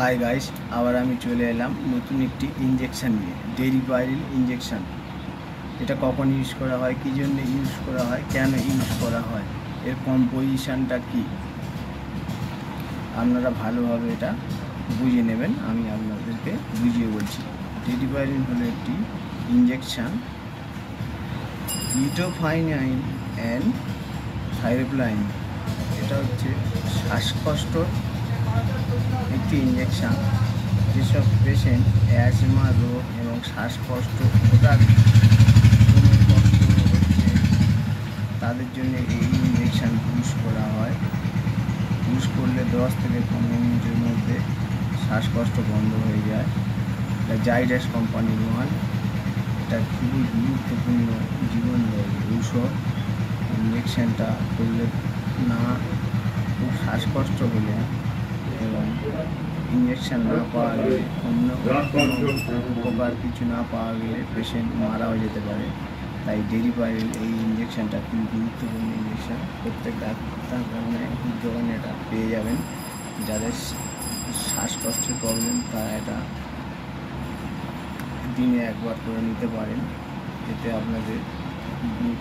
Hi guys, আবার আমি চলে এলাম নতুন একটি ইনজেকশন নিয়ে। ডেরিপাইরিল ইনজেকশন। এটা কখন ইউজ করা হয়, কী জন্য ইউজ করা হয়, কেন ইউজ করা হয়, এর কম্পোজিশনটা কী, আপনারা ভালোভাবে এটা বুঝে নেবেন। আমি আপনাদেরকে বুঝিয়ে বলছি। ডেরিপাইরিল হলো একটি ইনজেকশন। ইটোফাইনাইন অ্যান্ড থাইরোপ্লাইন। এটা হচ্ছে শ্বাসকষ্টর একটি ইনজেকশান। যেসব পেশেন্ট অ্যাজমা রোগ এবং শ্বাসকষ্ট হঠাৎ কষ্ট হচ্ছে তাদের জন্য এই ইনজেকশান ইউজ করা হয়। ইউজ করলে 10 থেকে 15 মিনিটের মধ্যে শ্বাসকষ্ট বন্ধ হয়ে যায়। এটা জাইডাস কোম্পানির মাল। এটা খুবই গুরুত্বপূর্ণ জীবনদায়ী ঔষধ। ইনজেকশানটা করলে না খুব শ্বাসকষ্ট হলে এবং ইঞ্জেকশান না পাওয়া গেলে, অন্য কোনো উপকার কিছু না পাওয়া গেলে পেশেন্ট মারাও যেতে পারে। তাই ডেরিপাইরিল এই ইঞ্জেকশানটা খুব গুরুত্বপূর্ণ ইঞ্জেকশান। প্রত্যেক ডাক্তার দোকানে এটা পেয়ে যাবেন। যাদের শ্বাসকষ্টের প্রবলেম তারা এটা দিনে একবার করে নিতে পারেন। এতে আপনাদের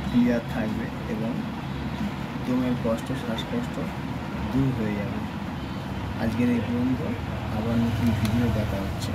ক্লিয়ার থাকবে এবং দমের কষ্ট, শ্বাসকষ্ট দূর হয়ে যাবে। আজকের এই পর্যন্ত, আবার নতুন ভিডিও দেখা হচ্ছে।